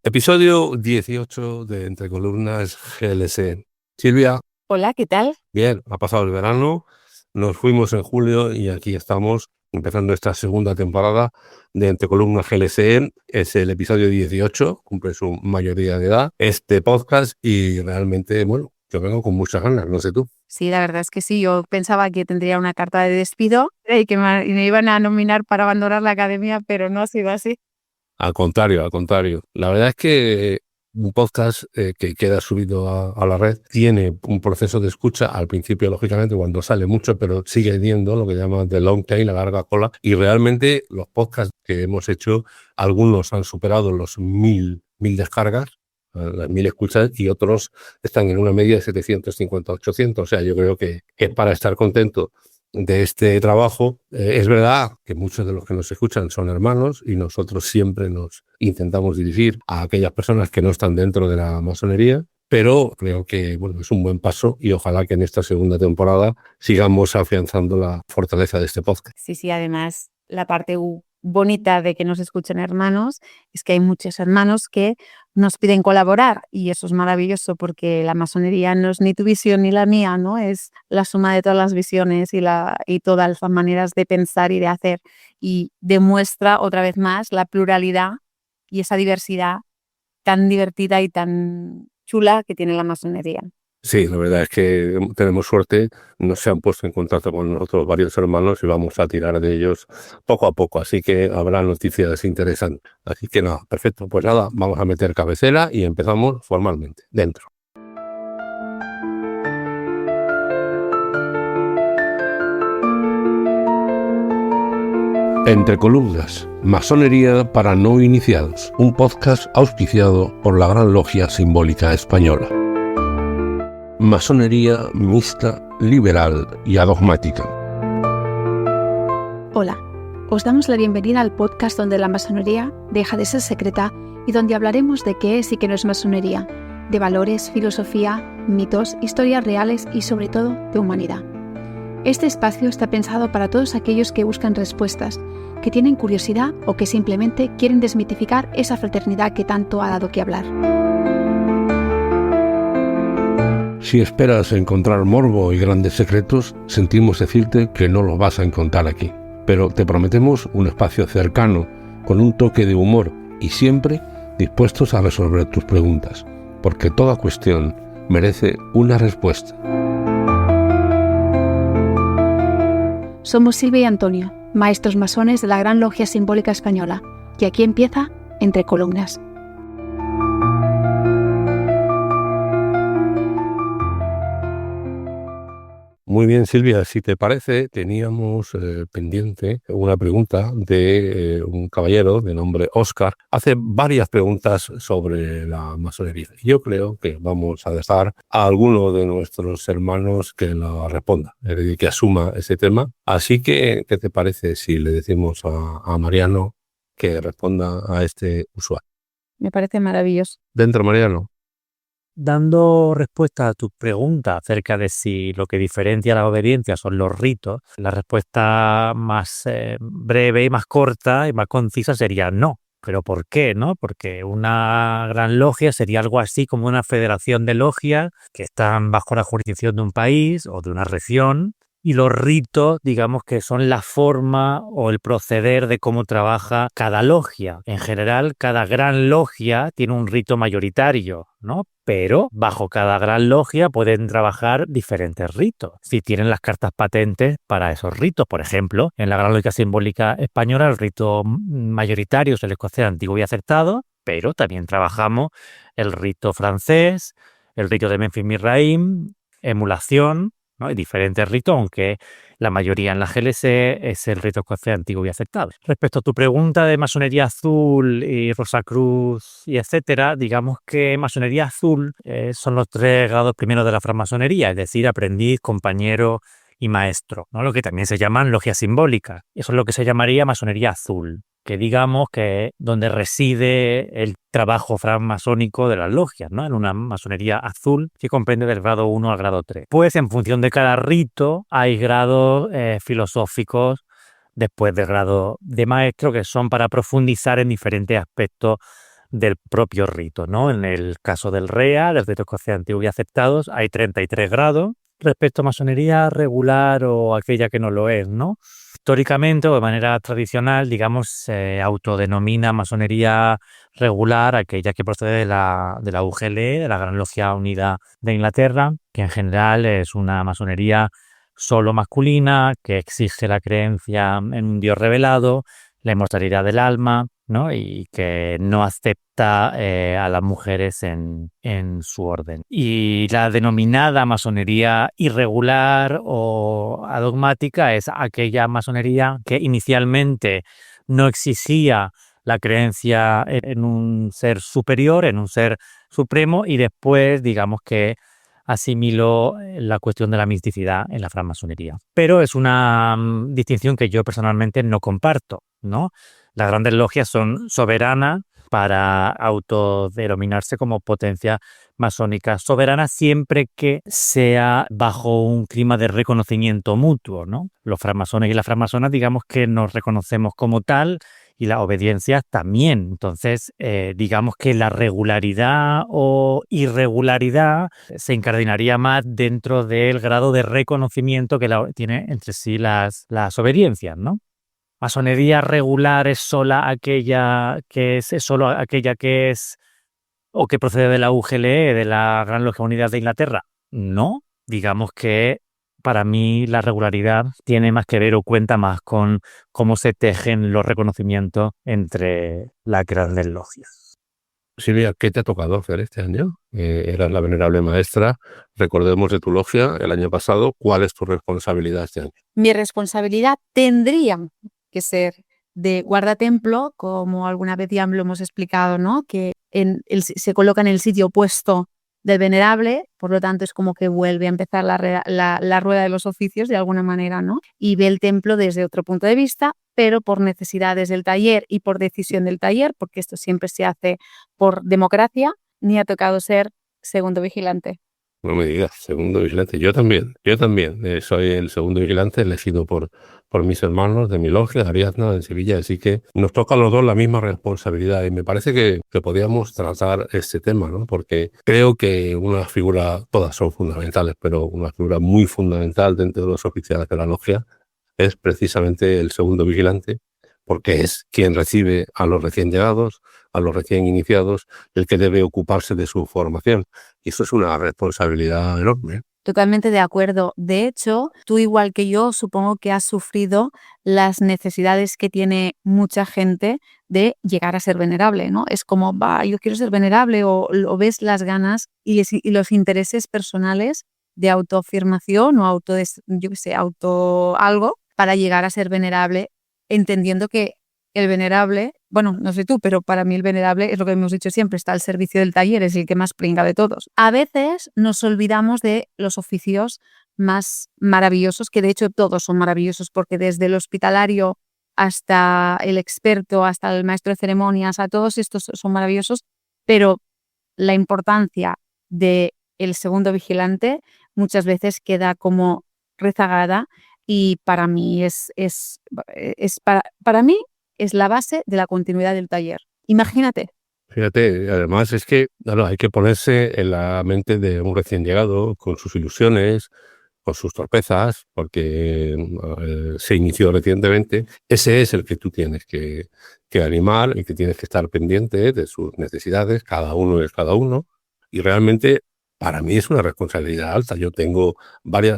Episodio 18 de Entre Columnas GLS. Silvia, Hola, ¿qué tal? bien, ha pasado el verano, nos fuimos en julio y aquí estamos empezando esta segunda temporada de Entre Columnas GLS. Es el episodio 18, cumple su mayoría de edad, este podcast, y realmente, bueno, yo vengo con muchas ganas, no sé tú. Sí, la verdad es que sí, yo pensaba que tendría una carta de despido y que me iban a nominar para abandonar la academia, pero no ha sido así. Al contrario, al contrario. La verdad es que un podcast que queda subido a la red tiene un proceso de escucha al principio, lógicamente, cuando sale mucho, pero sigue teniendo lo que llaman the long tail, la larga cola. Y realmente los podcasts que hemos hecho, algunos han superado los 1000 descargas, las 1000 escuchas, y otros están en una media de 750, 800. O sea, yo creo que es para estar contento de este trabajo. Es verdad que muchos de los que nos escuchan son hermanos y nosotros siempre nos intentamos dirigir a aquellas personas que no están dentro de la masonería, pero creo que bueno, es un buen paso y ojalá que en esta segunda temporada sigamos afianzando la fortaleza de este podcast. Sí, además la parte bonita de que nos escuchen hermanos es que hay muchos hermanos que nos piden colaborar y eso es maravilloso porque la masonería no es ni tu visión ni la mía, ¿no? Es la suma de todas las visiones y todas las maneras de pensar y de hacer, y demuestra otra vez más la pluralidad y esa diversidad tan divertida y tan chula que tiene la masonería. Sí, la verdad es que tenemos suerte, nos se han puesto en contacto con nosotros varios hermanos y vamos a tirar de ellos poco a poco, así que habrá noticias interesantes. Así que nada, perfecto, pues nada, vamos a meter cabecera y empezamos formalmente, dentro. Entre Columnas, Masonería para no iniciados, un podcast auspiciado por la Gran Logia Simbólica Española. Masonería mixta, liberal y adogmática. Hola, os damos la bienvenida al podcast donde la masonería deja de ser secreta y donde hablaremos de qué es y qué no es masonería, de valores, filosofía, mitos, historias reales y sobre todo de humanidad. Este espacio está pensado para todos aquellos que buscan respuestas, que tienen curiosidad o que simplemente quieren desmitificar esa fraternidad que tanto ha dado que hablar. Si esperas encontrar morbo y grandes secretos, sentimos decirte que no los vas a encontrar aquí. Pero te prometemos un espacio cercano, con un toque de humor y siempre dispuestos a resolver tus preguntas, porque toda cuestión merece una respuesta. Somos Silvia y Antonio, maestros masones de la Gran Logia Simbólica Española, y aquí empieza Entre Columnas. Muy bien, Silvia, si te parece, teníamos pendiente una pregunta de un caballero de nombre Óscar. Hace varias preguntas sobre la masonería. Yo creo que vamos a dejar a alguno de nuestros hermanos que la responda, es decir, que asuma ese tema. Así que, ¿qué te parece si le decimos a Mariano que responda a este usuario? Me parece maravilloso. Dentro, Mariano. Dando respuesta a tu pregunta acerca de si lo que diferencia la obediencia son los ritos, la respuesta más breve y más corta y más concisa sería no. ¿Pero por qué, no? Porque una gran logia sería algo así como una federación de logias que están bajo la jurisdicción de un país o de una región, y los ritos, digamos que son la forma o el proceder de cómo trabaja cada logia. En general, cada gran logia tiene un rito mayoritario, ¿no? Pero bajo cada gran logia pueden trabajar diferentes ritos, si tienen las cartas patentes para esos ritos. Por ejemplo, en la Gran Logia Simbólica Española el rito mayoritario es el escocés antiguo y acertado, pero también trabajamos el rito francés, el rito de Memphis Misraim, emulación, ¿no? Hay diferentes ritos, aunque la mayoría en la GLS es el rito escocés antiguo y aceptable. Respecto a tu pregunta de masonería azul y Rosacruz y etcétera, digamos que masonería azul son los 3 grados primeros de la francmasonería, es decir, aprendiz, compañero y maestro, ¿no? Lo que también se llaman logias simbólicas. Eso es lo que se llamaría masonería azul, que digamos que es donde reside el trabajo francmasónico de las logias, ¿no? En una masonería azul que comprende del grado 1 al grado 3. Pues en función de cada rito hay grados filosóficos después del grado de maestro que son para profundizar en diferentes aspectos del propio rito, ¿no? En el caso del REA, del rito escocés antiguo y aceptados, hay 33 grados respecto a masonería regular o aquella que no lo es, ¿no? Históricamente o de manera tradicional, digamos, se autodenomina masonería regular aquella que procede de la UGL, de la Gran Logia Unida de Inglaterra, que en general es una masonería solo masculina, que exige la creencia en un Dios revelado, la inmortalidad del alma, ¿no? Y que no acepta a las mujeres en su orden. Y la denominada masonería irregular o adogmática es aquella masonería que inicialmente no exigía la creencia en un ser superior, en un ser supremo, y después, digamos que asimiló la cuestión de la misticidad en la francmasonería. Pero es una distinción que yo personalmente no comparto, ¿no? Las grandes logias son soberanas para autodenominarse como potencia masónica soberana siempre que sea bajo un clima de reconocimiento mutuo, ¿no? Los francmasones y las francmasonas, digamos que nos reconocemos como tal y la obediencia también. Entonces, digamos que la regularidad o irregularidad se incardinaría más dentro del grado de reconocimiento que tiene entre sí las obediencias, ¿no? Masonería regular es solo aquella que es o que procede de la UGLE, de la Gran Logia Unidad de Inglaterra. No, digamos que para mí la regularidad tiene más que ver o cuenta más con cómo se tejen los reconocimientos entre las grandes logias. Silvia, ¿qué te ha tocado hacer este año? Eras la venerable maestra, recordemos de tu logia el año pasado. ¿Cuál es tu responsabilidad este año? Mi responsabilidad tendría que ser de guardatemplo, como alguna vez ya lo hemos explicado, ¿no? Que se coloca en el sitio opuesto del venerable, por lo tanto es como que vuelve a empezar la rueda de los oficios de alguna manera, ¿no? Y ve el templo desde otro punto de vista, pero por necesidades del taller y por decisión del taller, porque esto siempre se hace por democracia, ni ha tocado ser segundo vigilante. No me digas, segundo vigilante. Yo también soy el segundo vigilante elegido por mis hermanos de mi logia, de Ariadna, en Sevilla, así que nos toca a los dos la misma responsabilidad y me parece que podíamos tratar este tema, ¿no? Porque creo que una figura, todas son fundamentales, pero una figura muy fundamental dentro de los oficiales de la logia es precisamente el segundo vigilante, porque es quien recibe a los recién llegados, a los recién iniciados, el que debe ocuparse de su formación. Y eso es una responsabilidad enorme. Totalmente de acuerdo. De hecho, tú igual que yo, supongo que has sufrido las necesidades que tiene mucha gente de llegar a ser venerable, ¿no? Es como, yo quiero ser venerable, o ves las ganas y los intereses personales de autoafirmación o auto algo para llegar a ser venerable, entendiendo que el venerable, bueno, no sé tú, pero para mí el venerable es lo que hemos dicho siempre, está al servicio del taller, es el que más pringa de todos. A veces nos olvidamos de los oficios más maravillosos, que de hecho todos son maravillosos, porque desde el hospitalario hasta el experto, hasta el maestro de ceremonias, a todos estos son maravillosos, pero la importancia del segundo vigilante muchas veces queda como rezagada, y para mí para mí es la base de la continuidad del taller. Imagínate. Fíjate, además es que hay que ponerse en la mente de un recién llegado, con sus ilusiones, con sus torpezas, porque se inició recientemente. Ese es el que tú tienes que animar, y que tienes que estar pendiente de sus necesidades. Cada uno es cada uno, y realmente para mí es una responsabilidad alta. Yo tengo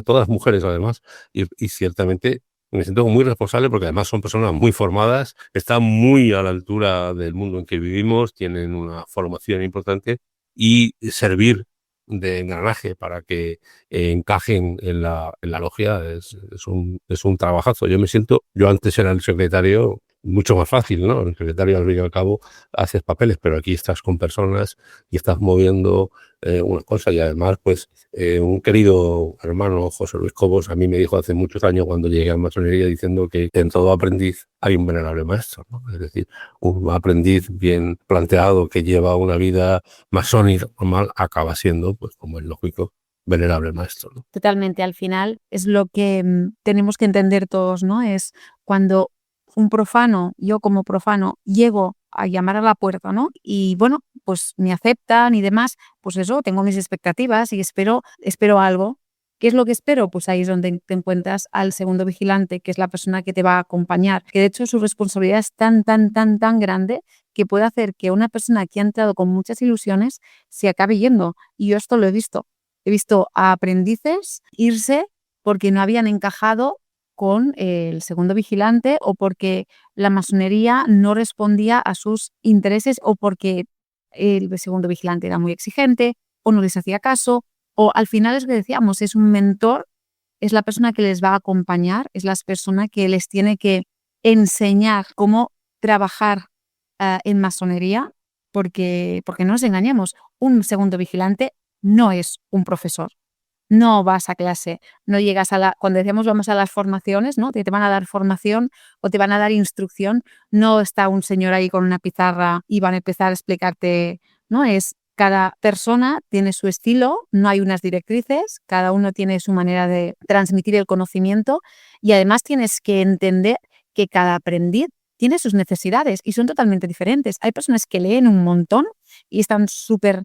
todas mujeres además, y ciertamente me siento muy responsable, porque además son personas muy formadas, están muy a la altura del mundo en que vivimos, tienen una formación importante, y servir de engranaje para que encajen en la logia es un trabajazo. Yo antes era el secretario, mucho más fácil, ¿no? El secretario, al fin y al cabo, haces papeles, pero aquí estás con personas y estás moviendo una cosa. Y además, pues, un querido hermano, José Luis Cobos, a mí me dijo hace muchos años, cuando llegué a masonería, diciendo que en todo aprendiz hay un venerable maestro, ¿no? Es decir, un aprendiz bien planteado que lleva una vida masónica normal acaba siendo, pues, como es lógico, venerable maestro, ¿no? Totalmente. Al final es lo que tenemos que entender todos, ¿no? Es cuando un profano, yo como profano, llego a llamar a la puerta, ¿no? Y bueno, pues me aceptan y demás, pues eso, tengo mis expectativas y espero algo. ¿Qué es lo que espero? Pues ahí es donde te encuentras al segundo vigilante, que es la persona que te va a acompañar, que de hecho su responsabilidad es tan grande que puede hacer que una persona que ha entrado con muchas ilusiones se acabe yendo. Y yo esto lo he visto. He visto a aprendices irse porque no habían encajado con el segundo vigilante o porque la masonería no respondía a sus intereses o porque el segundo vigilante era muy exigente o no les hacía caso, o al final es que decíamos, es un mentor, es la persona que les va a acompañar, es la persona que les tiene que enseñar cómo trabajar en masonería, porque no nos engañemos, un segundo vigilante no es un profesor. No vas a clase, no llegas cuando decíamos vamos a las formaciones, ¿no? Te van a dar formación o te van a dar instrucción, no está un señor ahí con una pizarra y van a empezar a explicarte, ¿no? Cada persona tiene su estilo, no hay unas directrices, cada uno tiene su manera de transmitir el conocimiento y además tienes que entender que cada aprendiz tiene sus necesidades y son totalmente diferentes. Hay personas que leen un montón y están súper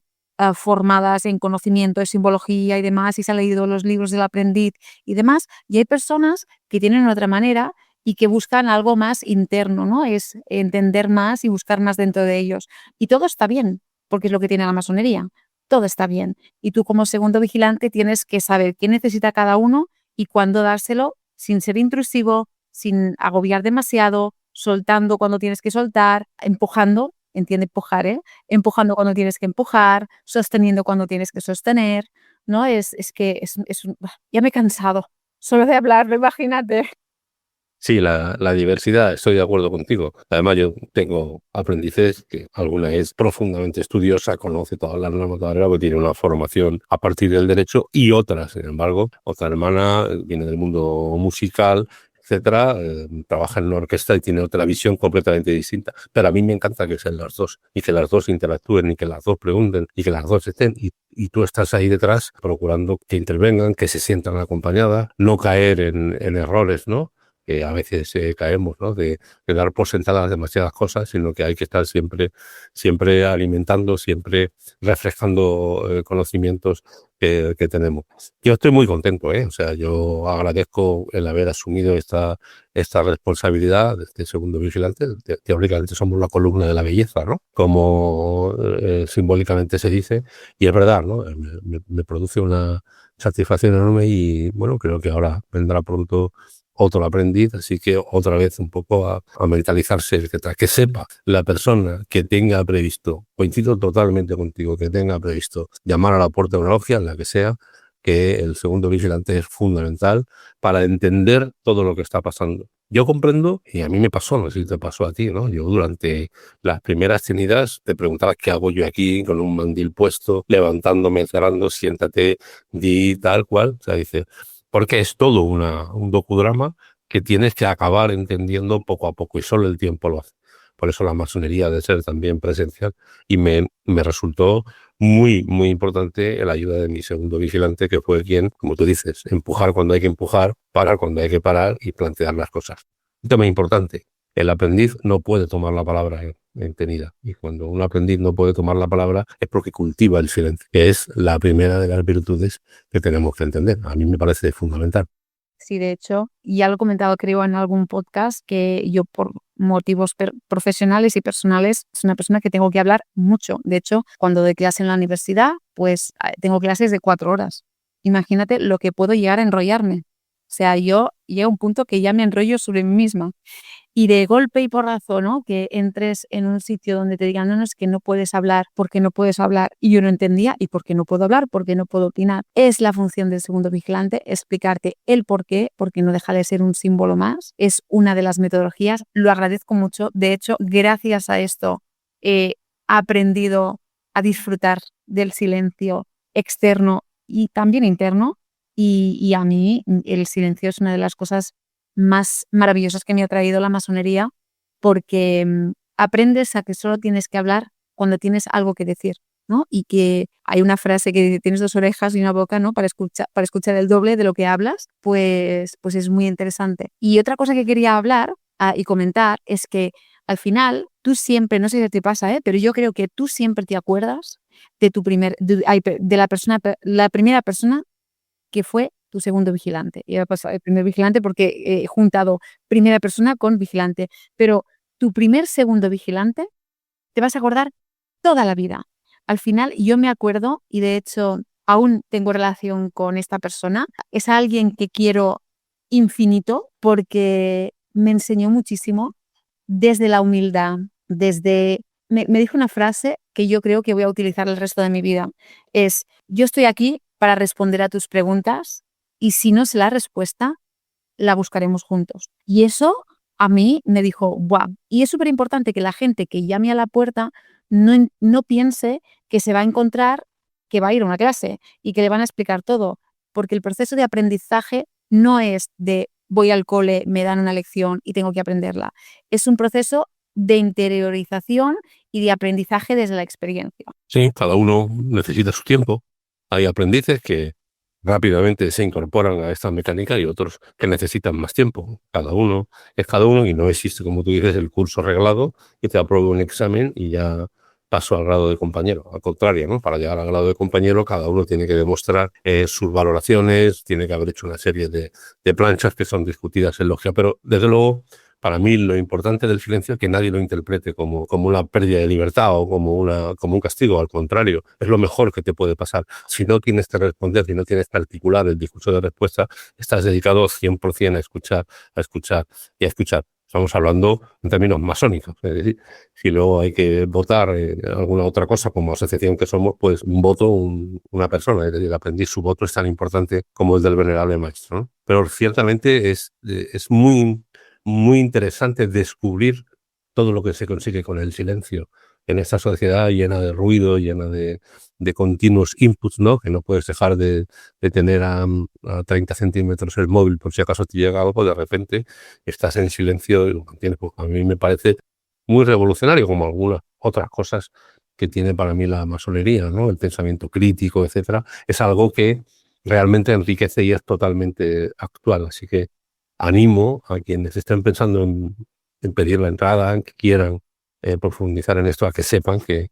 formadas en conocimiento de simbología y demás, y se han leído los libros del aprendiz y demás, y hay personas que tienen otra manera y que buscan algo más interno, ¿no? Es entender más y buscar más dentro de ellos. Y todo está bien, porque es lo que tiene la masonería. Todo está bien. Y tú como segundo vigilante tienes que saber qué necesita cada uno y cuándo dárselo sin ser intrusivo, sin agobiar demasiado, soltando cuando tienes que soltar, empujando. Entiende empujar, empujando cuando tienes que empujar, sosteniendo cuando tienes que sostener, ¿no? Ya me he cansado solo de hablarlo, imagínate. Sí, la diversidad, estoy de acuerdo contigo. Además, yo tengo aprendices que alguna es profundamente estudiosa, conoce todas las normas de la carrera, porque tiene una formación a partir del derecho, y otra, sin embargo, otra hermana viene del mundo musical, etcétera, trabaja en una orquesta y tiene otra visión completamente distinta. Pero a mí me encanta que sean las dos, y que las dos interactúen, y que las dos pregunten, y que las dos estén, y tú estás ahí detrás procurando que intervengan, que se sientan acompañadas, no caer en errores, ¿no? Que a veces caemos, ¿no? De dar por sentadas demasiadas cosas, sino que hay que estar siempre alimentando, siempre refrescando conocimientos que tenemos. Yo estoy muy contento, ¿eh? O sea, yo agradezco el haber asumido esta responsabilidad de este segundo vigilante. Teóricamente somos la columna de la belleza, ¿no? Como simbólicamente se dice, y es verdad, ¿no? Me produce una satisfacción enorme y, bueno, creo que ahora vendrá pronto otro aprendiz, así que otra vez un poco a mentalizarse, etcétera. Que sepa la persona que tenga previsto, coincido totalmente contigo, que tenga previsto llamar a la puerta de una logia, en la que sea, que el segundo vigilante es fundamental para entender todo lo que está pasando. Yo comprendo, y a mí me pasó, no sé si te pasó a ti, ¿no? Yo durante las primeras tenidas te preguntaba qué hago yo aquí con un mandil puesto, levantándome, cerrando, siéntate, di tal cual. O sea, dice, porque es todo un docudrama que tienes que acabar entendiendo poco a poco y solo el tiempo lo hace. Por eso la masonería ha de ser también presencial y me resultó muy, muy importante la ayuda de mi segundo vigilante, que fue quien, como tú dices, empujar cuando hay que empujar, parar cuando hay que parar y plantear las cosas. Un tema importante, el aprendiz no puede tomar la palabra en tenida. Y cuando un aprendiz no puede tomar la palabra es porque cultiva el silencio, que es la primera de las virtudes que tenemos que entender. A mí me parece fundamental. Sí, de hecho, ya lo he comentado creo en algún podcast, que yo por motivos profesionales y personales es una persona que tengo que hablar mucho. De hecho, cuando doy clase en la universidad, pues tengo clases de 4 horas. Imagínate lo que puedo llegar a enrollarme. O sea, yo llego a un punto que ya me enrollo sobre mí misma. Y de golpe y porrazo, ¿no? Que entres en un sitio donde te digan, no, es que no puedes hablar, porque no puedes hablar. Y yo no entendía, ¿y por qué no puedo hablar? ¿Por qué no puedo opinar? Es la función del segundo vigilante, explicarte el por qué, porque no deja de ser un símbolo más. Es una de las metodologías, lo agradezco mucho. De hecho, gracias a esto he aprendido a disfrutar del silencio externo y también interno. Y a mí el silencio es una de las cosas más maravillosas que me ha traído la masonería, porque aprendes a que solo tienes que hablar cuando tienes algo que decir, ¿no? Y que hay una frase que dice, tienes 2 orejas y una boca, ¿no? Para escuchar el doble de lo que hablas, pues es muy interesante. Y otra cosa que quería hablar y comentar es que al final, tú siempre, no sé si te pasa, pero yo creo que tú siempre te acuerdas de la primera persona que fue tu segundo vigilante. Y he pasado el primer vigilante porque he juntado primera persona con vigilante. Pero tu segundo vigilante te vas a acordar toda la vida. Al final, yo me acuerdo, y de hecho aún tengo relación con esta persona. Es alguien que quiero infinito porque me enseñó muchísimo desde la humildad, me dijo una frase que yo creo que voy a utilizar el resto de mi vida. Es, yo estoy aquí para responder a tus preguntas y si no sé la respuesta, la buscaremos juntos. Y eso a mí me dijo, ¡buah! Y es súper importante que la gente que llame a la puerta no piense que se va a encontrar, que va a ir a una clase y que le van a explicar todo, porque el proceso de aprendizaje no es de voy al cole, me dan una lección y tengo que aprenderla. Es un proceso de interiorización y de aprendizaje desde la experiencia. Sí, cada uno necesita su tiempo. Hay aprendices que rápidamente se incorporan a esta mecánica y otros que necesitan más tiempo. Cada uno es cada uno y no existe, como tú dices, el curso reglado y te apruebo un examen y ya paso al grado de compañero. Al contrario, ¿no? Para llegar al grado de compañero, cada uno tiene que demostrar sus valoraciones, tiene que haber hecho una serie de planchas que son discutidas en logia, pero desde luego, para mí lo importante del silencio es que nadie lo interprete como una pérdida de libertad o como un castigo. Al contrario, es lo mejor que te puede pasar. Si no tienes que responder, si no tienes que articular el discurso de respuesta, estás dedicado 100% a escuchar y a escuchar. Estamos hablando en términos masónicos. Es decir, si luego hay que votar alguna otra cosa como asociación que somos, pues un voto, una persona. Es decir, el aprendiz, su voto es tan importante como el del venerable maestro, ¿no? Pero ciertamente es muy interesante descubrir todo lo que se consigue con el silencio en esta sociedad llena de ruido, llena de continuos inputs, ¿no? Que no puedes dejar de tener a 30 centímetros el móvil por si acaso te llega algo, de repente estás en silencio y lo mantienes. Pues a mí me parece muy revolucionario, como algunas otras cosas que tiene para mí la masonería, ¿no? El pensamiento crítico, etcétera, es algo que realmente enriquece y es totalmente actual. Así que animo a quienes estén pensando en pedir la entrada, que quieran profundizar en esto, a que sepan que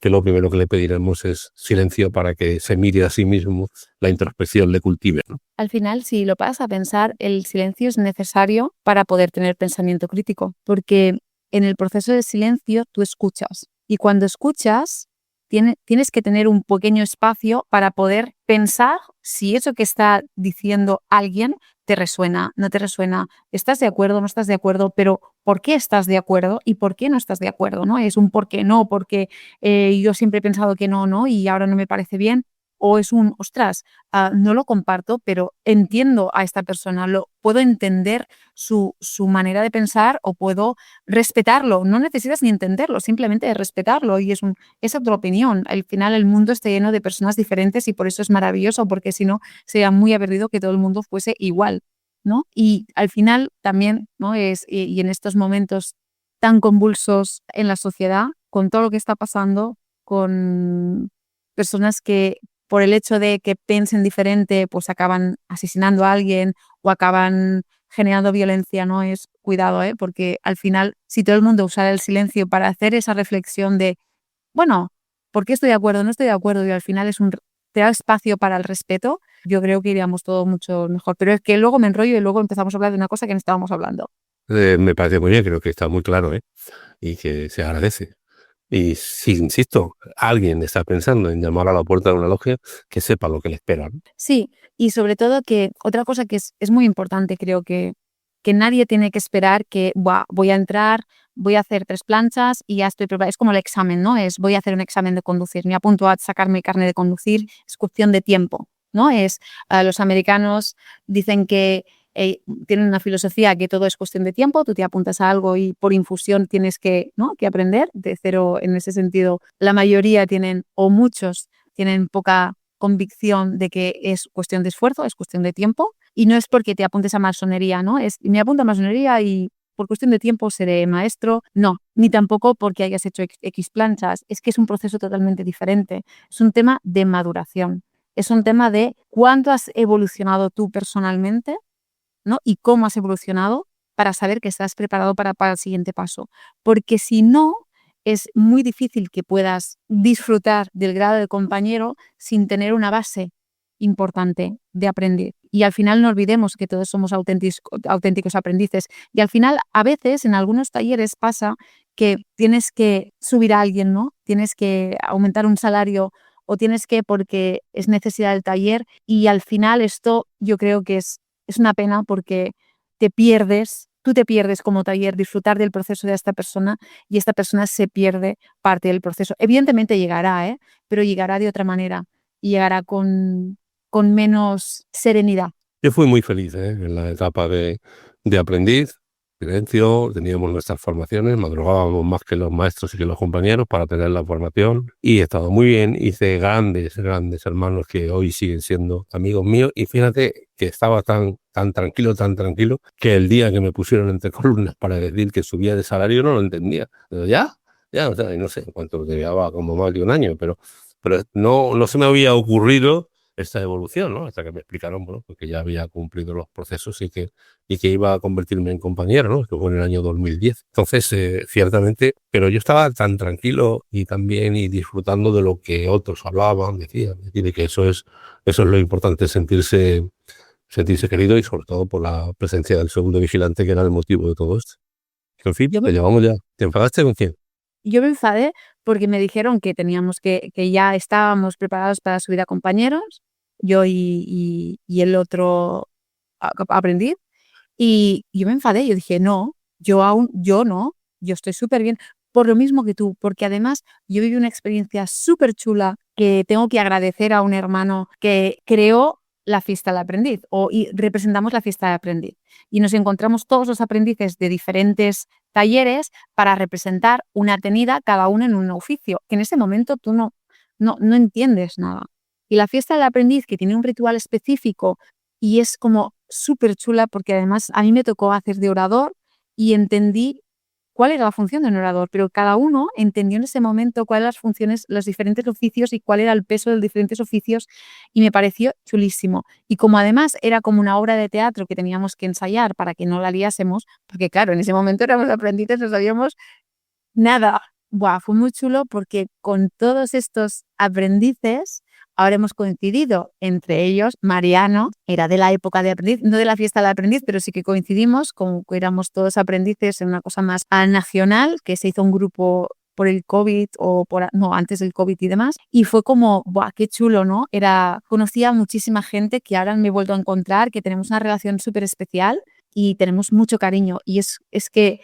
lo primero que le pediremos es silencio para que se mire a sí mismo, la introspección le cultive, ¿no? Al final, si lo pasas a pensar, el silencio es necesario para poder tener pensamiento crítico, porque en el proceso de silencio tú escuchas y cuando escuchas tienes que tener un pequeño espacio para poder pensar si eso que está diciendo alguien te resuena, no te resuena, estás de acuerdo, no estás de acuerdo, pero ¿por qué estás de acuerdo y por qué no estás de acuerdo? ¿No? Es un por qué no, porque yo siempre he pensado que no y ahora no me parece bien. O es un, ostras, no lo comparto, pero entiendo a esta persona, puedo entender su manera de pensar o puedo respetarlo. No necesitas ni entenderlo, simplemente respetarlo y es otra opinión. Al final el mundo está lleno de personas diferentes y por eso es maravilloso, porque si no sería muy aburrido que todo el mundo fuese igual, ¿no? Y al final también, ¿no? Y en estos momentos tan convulsos en la sociedad, con todo lo que está pasando, con personas que por el hecho de que piensen diferente, pues acaban asesinando a alguien o acaban generando violencia, no es cuidado, porque al final, si todo el mundo usara el silencio para hacer esa reflexión de, bueno, ¿por qué estoy de acuerdo? No estoy de acuerdo, y al final te da espacio para el respeto, yo creo que iríamos todo mucho mejor. Pero es que luego me enrollo y luego empezamos a hablar de una cosa que no estábamos hablando. Me parece muy bien, creo que está muy claro, y que se agradece. Y si, insisto, alguien está pensando en llamar a la puerta de una logia, que sepa lo que le espera, ¿no? Sí, y sobre todo que otra cosa que es muy importante, creo que nadie tiene que esperar que voy a entrar, voy a hacer 3 planchas y ya estoy preparada. Es como el examen, ¿no? Voy a hacer un examen de conducir, me apunto a sacar mi carnet de conducir, es cuestión de tiempo, ¿no? Los americanos dicen que tienen una filosofía que todo es cuestión de tiempo, tú te apuntas a algo y por infusión tienes que aprender de cero. En ese sentido, la mayoría tienen, o muchos, tienen poca convicción de que es cuestión de esfuerzo, es cuestión de tiempo, y no es porque te apuntes a masonería, ¿no? Me apunto a masonería y por cuestión de tiempo seré maestro, no, ni tampoco porque hayas hecho X planchas, es que es un proceso totalmente diferente, es un tema de maduración, es un tema de cuánto has evolucionado tú personalmente, ¿no? Y cómo has evolucionado para saber que estás preparado para el siguiente paso. Porque si no, es muy difícil que puedas disfrutar del grado de compañero sin tener una base importante de aprender. Y al final no olvidemos que todos somos auténticos aprendices. Y al final, a veces, en algunos talleres pasa que tienes que subir a alguien, ¿no? Tienes que aumentar un salario o tienes que porque es necesidad del taller, y al final esto yo creo que es una pena porque tú te pierdes como taller disfrutar del proceso de esta persona y esta persona se pierde parte del proceso. Evidentemente llegará, pero llegará de otra manera y llegará con menos serenidad. Yo fui muy feliz en la etapa de aprendiz. Silencio, teníamos nuestras formaciones, madrugábamos más que los maestros y que los compañeros para tener la formación y he estado muy bien. Hice grandes hermanos que hoy siguen siendo amigos míos y fíjate que estaba tan tranquilo, que el día que me pusieron entre columnas para decir que subía de salario no lo entendía. Pero ya, o sea, no sé cuánto llevaba, como más de un año, pero no se me había ocurrido esta evolución, ¿no? Hasta que me explicaron, bueno, porque ya había cumplido los procesos y que iba a convertirme en compañero, ¿no? Que fue en el año 2010. Entonces, ciertamente, pero yo estaba tan tranquilo y tan bien y disfrutando de lo que otros hablaban, decían, y que eso es lo importante, sentirse querido y sobre todo por la presencia del segundo vigilante, que era el motivo de todo esto. En fin, te llevamos ya. ¿Te enfadaste con quién? Yo me enfadé porque me dijeron que teníamos que ya estábamos preparados para subir a compañeros, yo y el otro aprendiz, y yo me enfadé. Yo dije, no, yo no, yo estoy súper bien, por lo mismo que tú, porque además yo viví una experiencia súper chula que tengo que agradecer a un hermano que creó la fiesta del aprendiz, y representamos la fiesta del aprendiz. Y nos encontramos todos los aprendices de diferentes talleres para representar una tenida, cada uno en un oficio, que en ese momento tú no entiendes nada. Y la fiesta del aprendiz, que tiene un ritual específico y es como súper chula, porque además a mí me tocó hacer de orador y entendí cuál era la función de un orador, pero cada uno entendió en ese momento cuáles eran las funciones, los diferentes oficios y cuál era el peso de los diferentes oficios, y me pareció chulísimo. Y como además era como una obra de teatro que teníamos que ensayar para que no la liásemos, porque claro, en ese momento éramos aprendices, no sabíamos nada. Fue muy chulo porque con todos estos aprendices ahora hemos coincidido, entre ellos Mariano, era de la época de aprendiz, no de la fiesta del aprendiz, pero sí que coincidimos, como que éramos todos aprendices en una cosa más nacional, que se hizo un grupo por el COVID antes del COVID y demás, y fue como, qué chulo, ¿no? Conocía a muchísima gente que ahora me he vuelto a encontrar, que tenemos una relación súper especial y tenemos mucho cariño, y es que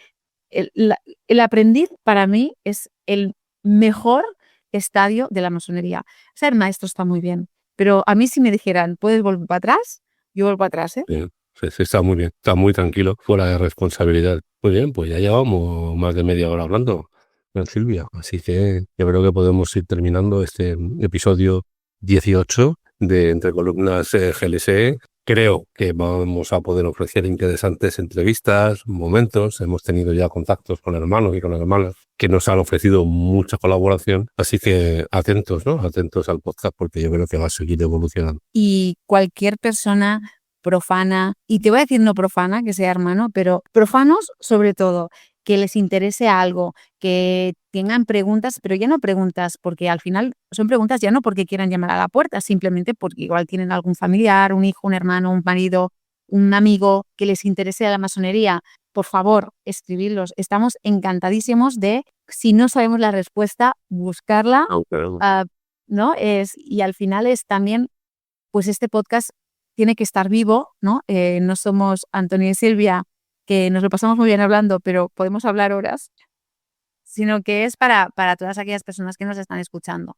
el aprendiz para mí es el mejor estadio de la masonería. Ser maestro está muy bien, pero a mí si me dijeran, ¿puedes volver para atrás? Yo vuelvo para atrás, ¿eh? Bien, sí, está muy bien, está muy tranquilo, fuera de responsabilidad. Muy bien, pues ya llevamos más de media hora hablando con Silvia, así que yo creo que podemos ir terminando este episodio 18 de Entre Columnas GLSE. Creo que vamos a poder ofrecer interesantes entrevistas, momentos. Hemos tenido ya contactos con hermanos y con hermanas que nos han ofrecido mucha colaboración. Así que atentos, ¿no? Atentos al podcast, porque yo creo que va a seguir evolucionando. Y cualquier persona profana, y te voy a decir no profana, que sea hermano, pero profanos sobre todo, que les interese algo, que tengan preguntas, pero ya no preguntas, porque al final son preguntas ya no porque quieran llamar a la puerta, simplemente porque igual tienen algún familiar, un hijo, un hermano, un marido, un amigo que les interese la masonería. Por favor, escribirlos. Estamos encantadísimos de, si no sabemos la respuesta, buscarla, ¿no? Y al final es también, pues este podcast tiene que estar vivo, ¿no? No somos Antonio y Silvia, que nos lo pasamos muy bien hablando, pero podemos hablar horas, sino que es para todas aquellas personas que nos están escuchando.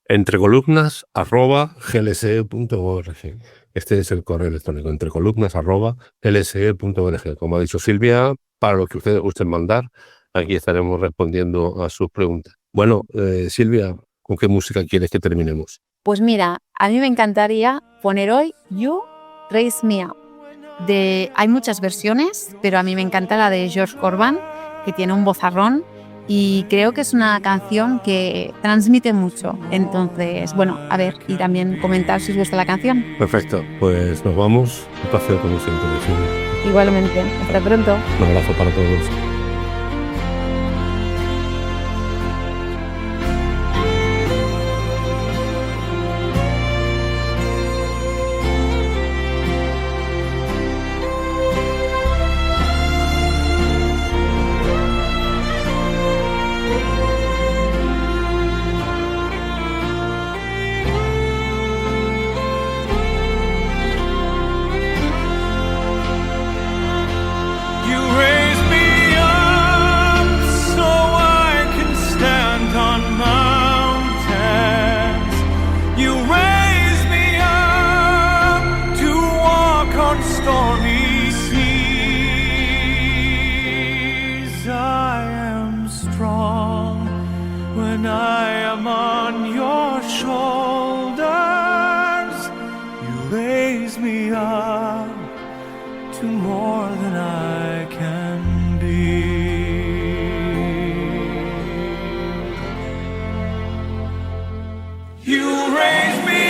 entrecolumnas@glse.org. Este es el correo electrónico, entrecolumnas@glse.org. Como ha dicho Silvia, para lo que ustedes gusten mandar, aquí estaremos respondiendo a sus preguntas. Bueno, Silvia, ¿con qué música quieres que terminemos? Pues mira, a mí me encantaría poner hoy You Raise Me Up. Hay muchas versiones, pero a mí me encanta la de George Corban, que tiene un vozarrón y creo que es una canción que transmite mucho. Entonces, bueno, a ver, y también comentar si os gusta la canción. Perfecto, pues nos vamos. Un placer con usted. Igualmente, hasta pronto. Un abrazo para todos. You raise me up so I can stand on mountains. You raise me up to walk on stormy seas. I am strong when I am on your shoulders. You raise me up to more than I can be. You raise me